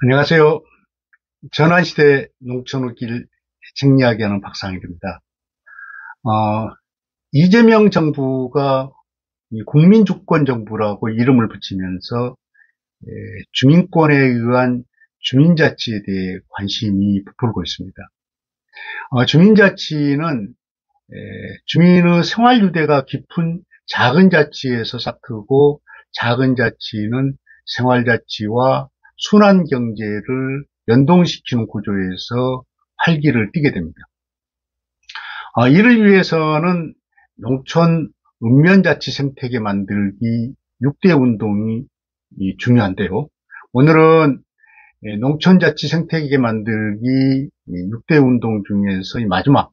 안녕하세요. 전환시대 농촌의 정리하기하는 박상일입니다. 어, 이재명 정부가 이 국민주권정부라고 이름을 붙이면서 주민권에 의한 주민자치에 대해 관심이 부풀고 있습니다. 주민자치는 주민의 생활유대가 깊은 작은 자치에서 싹트고, 작은 자치는 생활자치와 순환경제를 연동시키는 구조에서 활기를 띠게 됩니다. 이를 위해서는 농촌 읍면자치 생태계 만들기 6대 운동이 중요한데요. 오늘은 농촌자치 생태계 만들기 6대 운동 중에서 이 마지막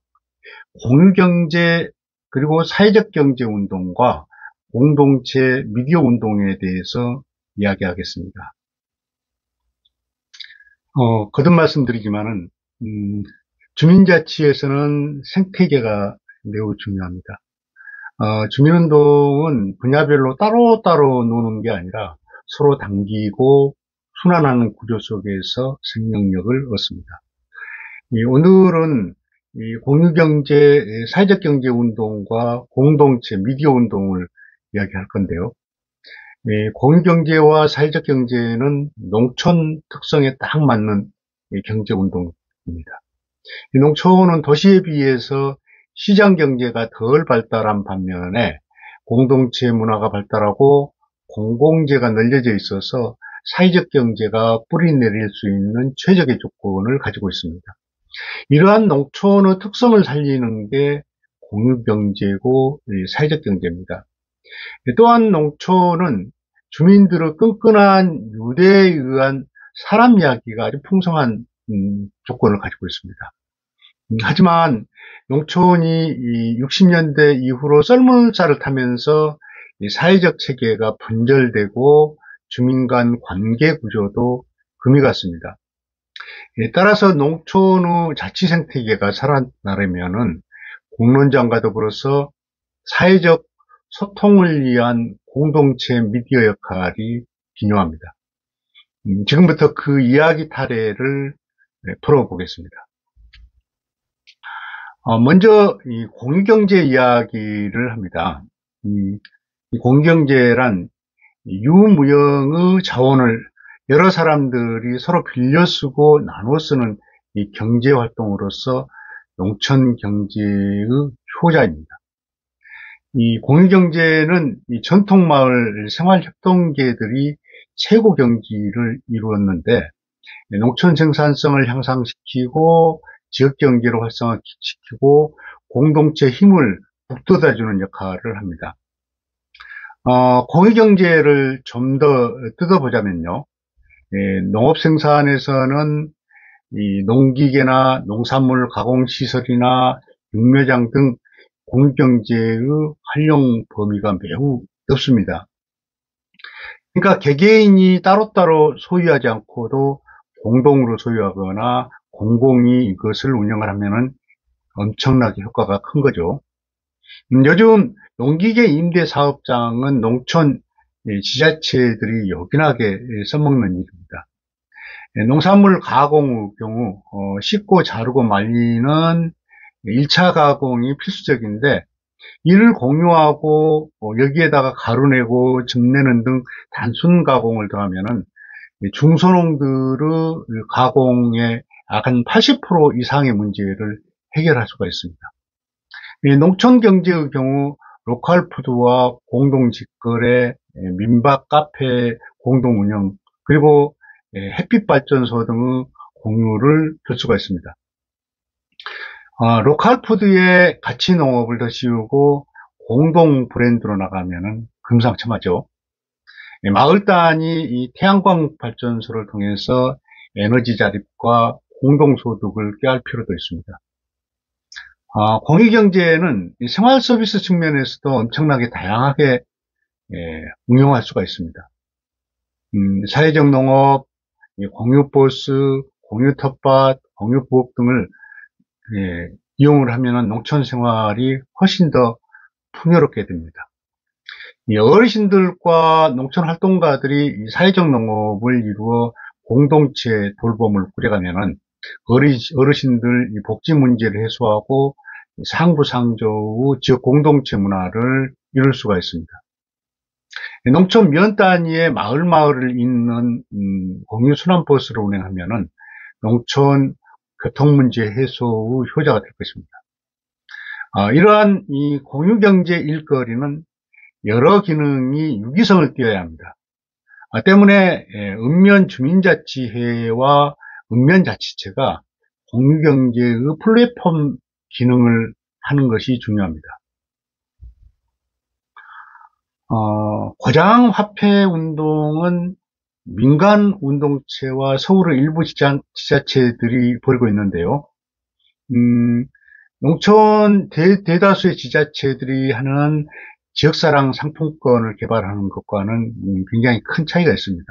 공유경제 그리고 사회적 경제 운동과 공동체 미디어 운동에 대해서 이야기하겠습니다. 거듭 말씀드리지만은 주민자치에서는 생태계가 매우 중요합니다. 주민운동은 분야별로 따로따로 노는 게 아니라 서로 당기고 순환하는 구조 속에서 생명력을 얻습니다. 오늘은 이 공유경제, 사회적 경제 운동과 공동체 미디어 운동을 이야기할 건데요. 공유경제와 사회적 경제는 농촌 특성에 딱 맞는 경제 운동입니다. 농촌은 도시에 비해서 시장 경제가 덜 발달한 반면에 공동체 문화가 발달하고 공공재가 널려져 있어서 사회적 경제가 뿌리내릴 수 있는 최적의 조건을 가지고 있습니다. 이러한 농촌의 특성을 살리는 게 공유경제고 사회적 경제입니다. 또한 농촌은 주민들의 끈끈한 유대에 의한 사람 이야기가 아주 풍성한 조건을 가지고 있습니다. 하지만 농촌이 60년대 이후로 썰물살을 타면서 사회적 체계가 분절되고 주민 간 관계 구조도 금이 갔습니다. 따라서 농촌의 자치 생태계가 살아나려면은 공론장과 더불어서 사회적 소통을 위한 공동체 미디어 역할이 중요합니다. 지금부터 그 이야기 타래를 풀어보겠습니다. 먼저 이 공유경제 이야기를 합니다. 이 공유경제란 유무형의 자원을 여러 사람들이 서로 빌려 쓰고 나눠 쓰는 이 경제 활동으로서 농촌 경제의 효자입니다. 이 공유경제는 이 전통마을 생활협동계들이 최고 경기를 이루었는데, 농촌 생산성을 향상시키고 지역경제를 활성화시키고 공동체 힘을 북돋아주는 역할을 합니다. 공유경제를 좀 더 뜯어보자면요, 농업생산에서는 이 농기계나 농산물 가공시설이나 육묘장 등 공유경제의 활용 범위가 매우 넓습니다. 그러니까 개개인이 따로따로 소유하지 않고도 공동으로 소유하거나 공공이 이것을 운영을 하면은 엄청나게 효과가 큰 거죠. 요즘 농기계 임대 사업장은 농촌 지자체들이 요긴하게 써먹는 일입니다. 농산물 가공의 경우 씻고 자르고 말리는 1차 가공이 필수적인데, 이를 공유하고 여기에다가 가루내고 즙내는 등 단순 가공을 더하면은 중소농들의 가공의 약 한 80% 이상의 문제를 해결할 수가 있습니다. 농촌 경제의 경우 로컬푸드와 공동직거래, 민박 카페 공동운영, 그리고 햇빛발전소 등의 공유를 들 수가 있습니다. 로컬푸드의 가치 농업을 더 씌우고 공동 브랜드로 나가면은 금상첨화죠. 마을 단위 이 태양광 발전소를 통해서 에너지 자립과 공동소득을 꾀할 필요도 있습니다. 공유경제는 생활 서비스 측면에서도 엄청나게 다양하게 응용할 수가 있습니다. 사회적 농업, 공유버스, 공유텃밭, 공유부엌 등을 이용을 하면 농촌 생활이 훨씬 더 풍요롭게 됩니다. 어르신들과 농촌 활동가들이 사회적 농업을 이루어 공동체 돌봄을 꾸려가면은 어르신들 이 복지 문제를 해소하고 상부상조의 지역 공동체 문화를 이룰 수가 있습니다. 농촌 면 단위의 마을을 잇는 공유순환버스를 운행하면은 농촌 교통문제 해소의 효자가 될 것입니다. 이러한 이 공유경제 일거리는 여러 기능이 유기성을 띄어야 합니다. 때문에 읍면주민자치회와 읍면자치체가 공유경제의 플랫폼 기능을 하는 것이 중요합니다. 고장화폐운동은 민간운동체와 서울의 일부 지자체들이 벌이고 있는데요. 농촌 대다수의 지자체들이 하는 지역사랑 상품권을 개발하는 것과는 굉장히 큰 차이가 있습니다.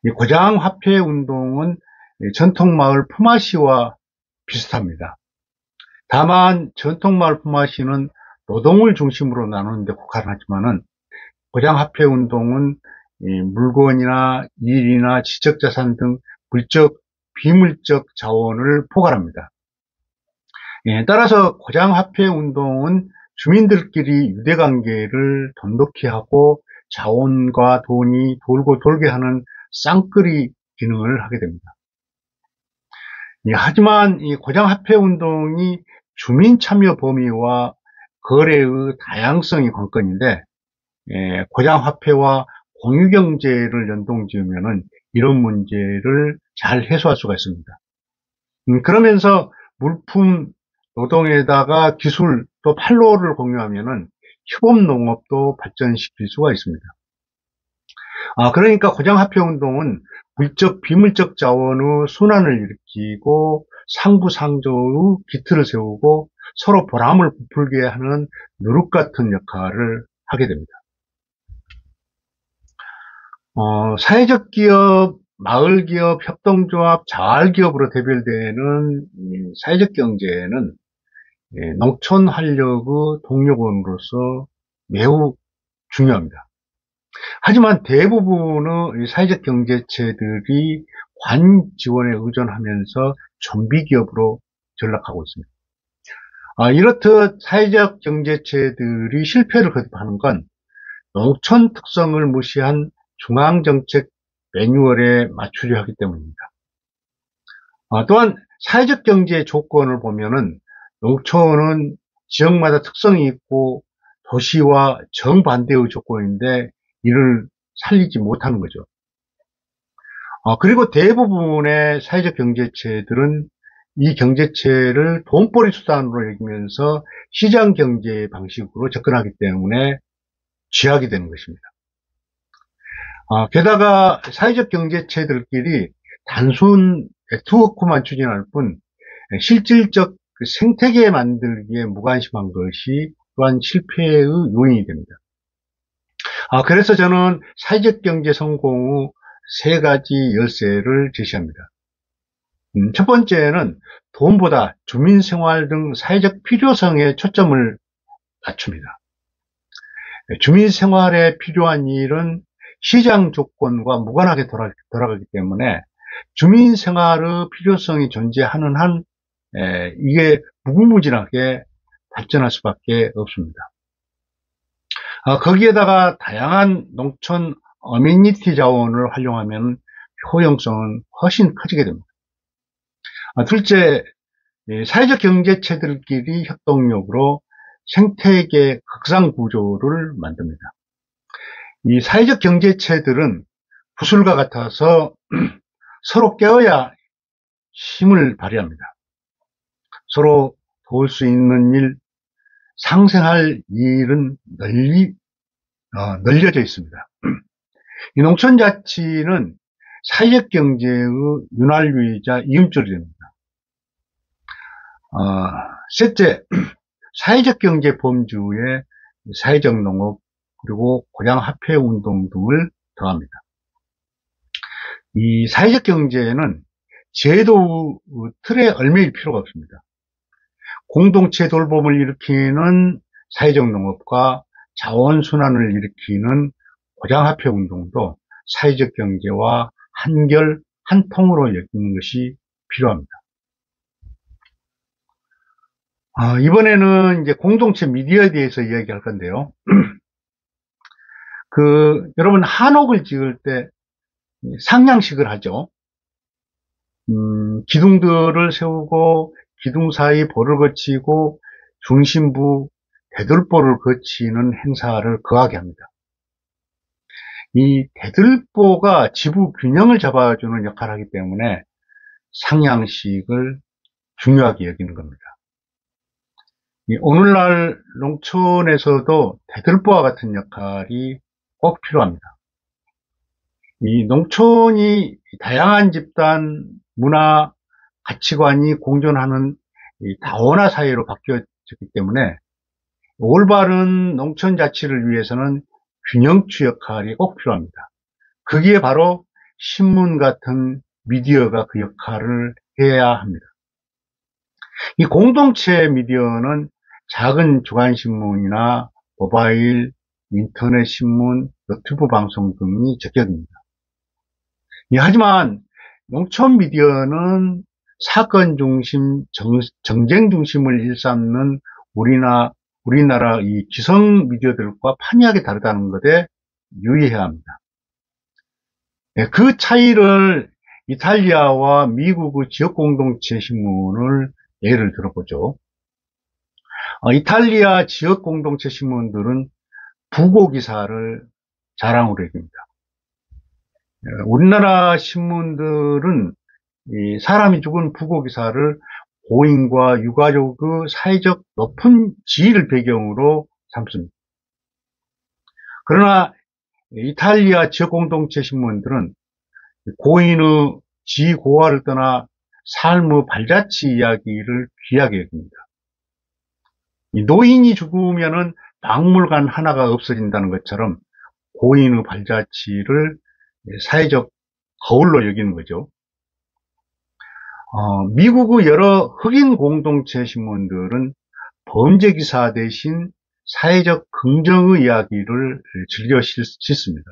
이 고장화폐운동은 전통마을 품앗이와 비슷합니다. 다만 전통마을 품앗이는 노동을 중심으로 나누는데 국한하지만은 고장화폐운동은 물건이나 일이나 지적자산 등 물적, 비물적 자원을 포괄합니다. 따라서 고장화폐운동은 주민들끼리 유대관계를 돈독히 하고 자원과 돈이 돌고 돌게 하는 쌍끌이 기능을 하게 됩니다. 하지만 이 고장화폐운동이 주민참여 범위와 거래의 다양성이 관건인데 고장화폐와 공유경제를 연동지으면 이런 문제를 잘 해소할 수가 있습니다. 그러면서 물품, 노동에다가 기술, 또 판로를 공유하면은 협업농업도 발전시킬 수가 있습니다. 그러니까 고장화폐운동은 물적, 비물적 자원의 순환을 일으키고 상부상조의 기틀을 세우고 서로 보람을 부풀게 하는 누룩 같은 역할을 하게 됩니다. 사회적 기업, 마을기업, 협동조합, 자활기업으로 대별되는 사회적 경제는 농촌 활력의 동력원으로서 매우 중요합니다. 하지만 대부분의 사회적 경제체들이 관 지원에 의존하면서 좀비 기업으로 전락하고 있습니다. 이렇듯 사회적 경제체들이 실패를 거듭하는 건 농촌 특성을 무시한 중앙정책 매뉴얼에 맞추려 하기 때문입니다. 또한 사회적 경제 조건을 보면은 농촌은 지역마다 특성이 있고 도시와 정반대의 조건인데 이를 살리지 못하는 거죠. 그리고 대부분의 사회적 경제체들은 이 경제체를 돈벌이 수단으로 여기면서 시장 경제 방식으로 접근하기 때문에 쥐약이 되는 것입니다. 게다가 사회적 경제체들끼리 단순 네트워크만 추진할 뿐 실질적 생태계 만들기에 무관심한 것이 또한 실패의 요인이 됩니다. 그래서 저는 사회적 경제 성공의 세 가지 열쇠를 제시합니다. 첫 번째는 돈보다 주민생활 등 사회적 필요성에 초점을 맞춥니다. 주민생활에 필요한 일은 시장 조건과 무관하게 돌아가기 때문에 주민생활의 필요성이 존재하는 한 이게 무궁무진하게 발전할 수밖에 없습니다. 거기에다가 다양한 농촌 어메니티 자원을 활용하면 효용성은 훨씬 커지게 됩니다. 둘째, 사회적 경제체들끼리 협동력으로 생태계 극상 구조를 만듭니다. 이 사회적 경제체들은 구슬과 같아서 서로 깨어야 힘을 발휘합니다. 서로 도울 수 있는 일, 상생할 일은 널려져 있습니다. 이 농촌자치는 사회적 경제의 윤활유이자 이음줄이 됩니다. 셋째, 사회적 경제 범주에 사회적 농업 그리고 고장화폐 운동 등을 더합니다. 이 사회적 경제는 제도 틀에 얽매일 필요가 없습니다. 공동체 돌봄을 일으키는 사회적 농업과 자원순환을 일으키는 고장화폐 운동도 사회적 경제와 한결 한통으로 여기는 것이 필요합니다. 이번에는 이제 공동체 미디어에 대해서 이야기할 건데요. 여러분 한옥을 지을 때 상냥식을 하죠. 기둥들을 세우고 기둥 사이 볼을 거치고 중심부 대들보를 거치는 행사를 거하게 합니다. 이 대들보가 지부 균형을 잡아주는 역할을 하기 때문에 상향식을 중요하게 여기는 겁니다. 오늘날 농촌에서도 대들보와 같은 역할이 꼭 필요합니다. 이 농촌이 다양한 집단, 문화, 가치관이 공존하는 다원화 사회로 바뀌어졌기 때문에 올바른 농촌 자치를 위해서는 균형추 역할이 꼭 필요합니다. 그게 바로 신문 같은 미디어가 그 역할을 해야 합니다. 이 공동체 미디어는 작은 주간신문이나 모바일, 인터넷 신문, 유튜브 방송 등이 적격입니다. 하지만 농촌 미디어는 사건 중심, 정쟁 중심을 일삼는 우리나라 이 기성 미디어들과 판이하게 다르다는 것에 유의해야 합니다. 그 차이를 이탈리아와 미국의 지역 공동체 신문을 예를 들어보죠. 이탈리아 지역 공동체 신문들은 부고 기사를 자랑으로 여깁니다. 우리나라 신문들은 사람이 죽은 부고 기사를 고인과 유가족의 사회적 높은 지위를 배경으로 삼습니다. 그러나 이탈리아 지역 공동체 신문들은 고인의 지위 고하를 떠나 삶의 발자취 이야기를 귀하게 여깁니다. 노인이 죽으면은 박물관 하나가 없어진다는 것처럼 고인의 발자취를 사회적 거울로 여기는 거죠. 미국의 여러 흑인 공동체 신문들은 범죄 기사 대신 사회적 긍정의 이야기를 즐겨 싣습니다.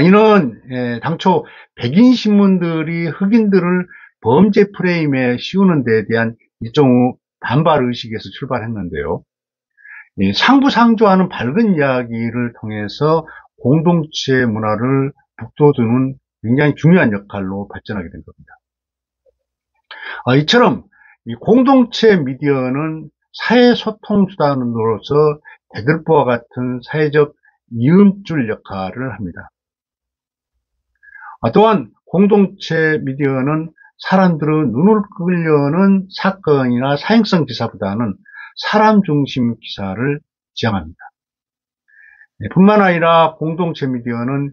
이는 당초 백인 신문들이 흑인들을 범죄 프레임에 씌우는 데 대한 일종의 반발 의식에서 출발했는데요. 상부상조하는 밝은 이야기를 통해서 공동체 문화를 북돋우는 굉장히 중요한 역할로 발전하게 된 겁니다. 이처럼 이 공동체 미디어는 사회 소통 수단으로서 대들보와 같은 사회적 이음줄 역할을 합니다. 또한 공동체 미디어는 사람들의 눈을 끌려는 사건이나 사행성 기사보다는 사람 중심 기사를 지향합니다. 뿐만 아니라 공동체 미디어는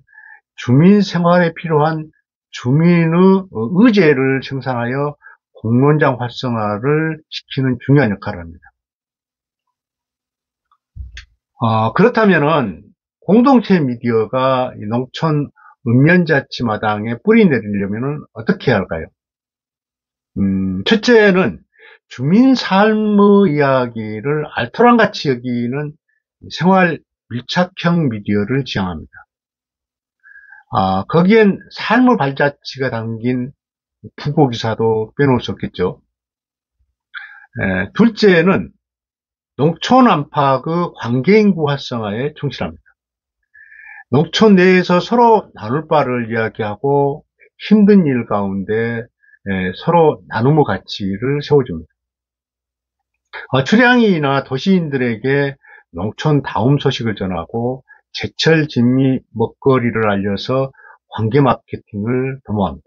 주민 생활에 필요한 주민의 의제를 생산하여 공론장 활성화를 시키는 중요한 역할을 합니다. 그렇다면은 공동체 미디어가 농촌 읍면자치마당에 뿌리 내리려면 어떻게 해야 할까요? 첫째는 주민 삶의 이야기를 알토란같이 여기는 생활 밀착형 미디어를 지향합니다. 거기엔 삶의 발자취가 담긴 부고기사도 빼놓을 수 없겠죠. 둘째는 농촌 안팎의 관계인구 활성화에 충실합니다. 농촌 내에서 서로 나눌 바를 이야기하고 힘든 일 가운데 서로 나눔의 가치를 세워줍니다. 출향이나 도시인들에게 농촌 다움 소식을 전하고 제철 진미 먹거리를 알려서 관계 마케팅을 도모합니다.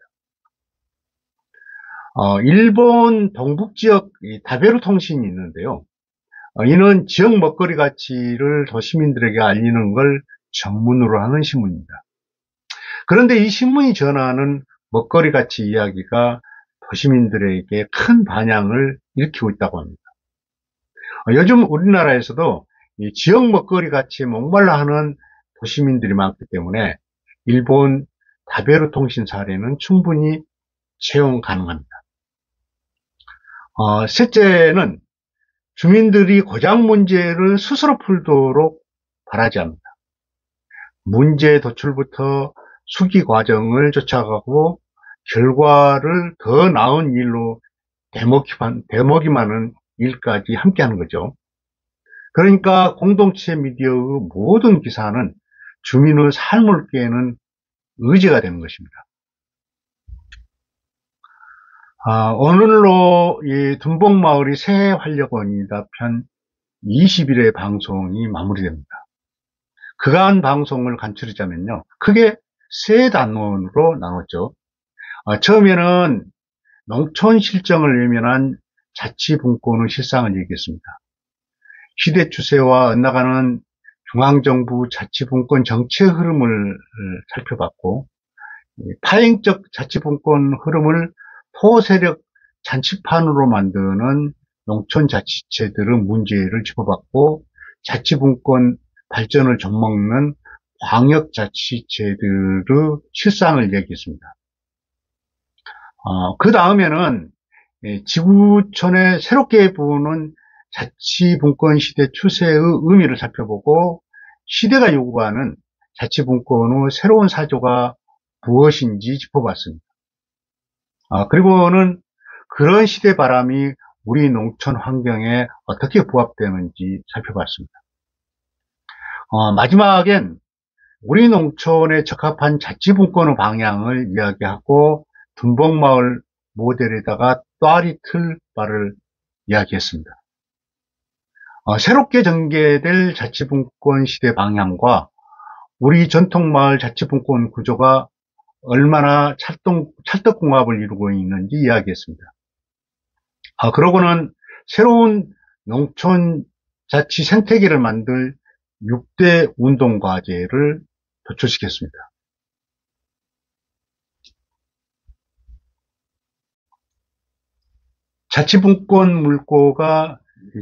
일본 동북지역 다베르 통신이 있는데요. 이는 지역 먹거리 가치를 도시민들에게 알리는 걸 전문으로 하는 신문입니다. 그런데 이 신문이 전하는 먹거리 가치 이야기가 도시민들에게 큰 반향을 일으키고 있다고 합니다. 요즘 우리나라에서도 이 지역 먹거리 가치에 목말라 하는 도시민들이 많기 때문에 일본 다베르 통신 사례는 충분히 채용 가능합니다. 셋째는 주민들이 고장 문제를 스스로 풀도록 바라지 합니다. 문제 도출부터 수기 과정을 쫓아가고 결과를 더 나은 일로 대먹이하는 일까지 함께하는 거죠. 그러니까 공동체 미디어의 모든 기사는 주민의 삶을 깨는 의지가 되는 것입니다. 오늘로 이 둔봉마을이 새해 활력원이다 편 20일의 방송이 마무리됩니다. 그간 방송을 간추리자면요. 크게 세 단원으로 나눴죠. 처음에는 농촌 실정을 외면한 자치분권의 실상을 얘기했습니다. 시대 추세와 엇나가는 중앙정부 자치분권 정책 흐름을 살펴봤고, 파행적 자치분권 흐름을 토세력 잔치판으로 만드는 농촌자치체들의 문제를 짚어봤고, 자치분권 발전을 좀먹는 광역자치체들의 실상을 얘기했습니다. 그 다음에는 지구촌에 새롭게 부는 자치분권 시대 추세의 의미를 살펴보고 시대가 요구하는 자치분권의 새로운 사조가 무엇인지 짚어봤습니다. 그리고는 그런 시대 바람이 우리 농촌 환경에 어떻게 부합되는지 살펴봤습니다. 마지막엔 우리 농촌에 적합한 자치분권의 방향을 이야기하고 둔봉마을 모델에다가 또아리 틀발을 이야기했습니다. 새롭게 전개될 자치분권 시대 방향과 우리 전통마을 자치분권 구조가 얼마나 찰떡궁합을 이루고 있는지 이야기했습니다. 그러고는 새로운 농촌 자치 생태계를 만들 6대 운동 과제를 도출시켰습니다. 자치분권 물꼬가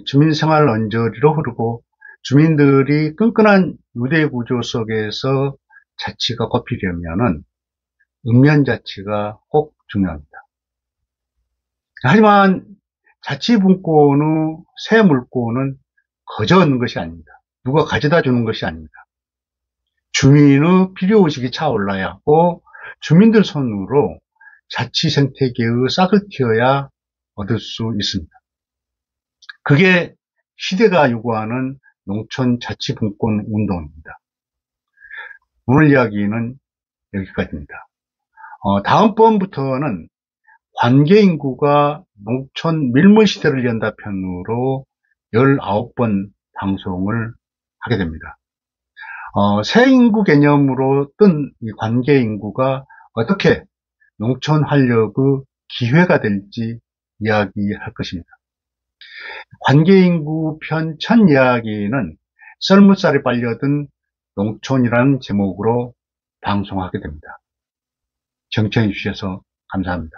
주민생활 언저리로 흐르고 주민들이 끈끈한 유대구조 속에서 자치가 걷히려면은 읍면자치가 꼭 중요합니다. 하지만 자치분권의 새 물꼬는 거저 얻는 것이 아닙니다. 누가 가져다 주는 것이 아닙니다. 주민의 필요의식이 차올라야 하고 주민들 손으로 자치 생태계의 싹을 틔어야 얻을 수 있습니다. 그게 시대가 요구하는 농촌 자치분권 운동입니다. 오늘 이야기는 여기까지입니다. 다음번부터는 관계인구가 농촌 밀물시대를 연다 편으로 19번 방송을 하게 됩니다. 새 인구 개념으로 뜬 이 관계인구가 어떻게 농촌 활력의 기회가 될지 이야기할 것입니다. 관계인구 편 첫 이야기는 썰물살이 빨려든 농촌이라는 제목으로 방송하게 됩니다. 경청해 주셔서 감사합니다.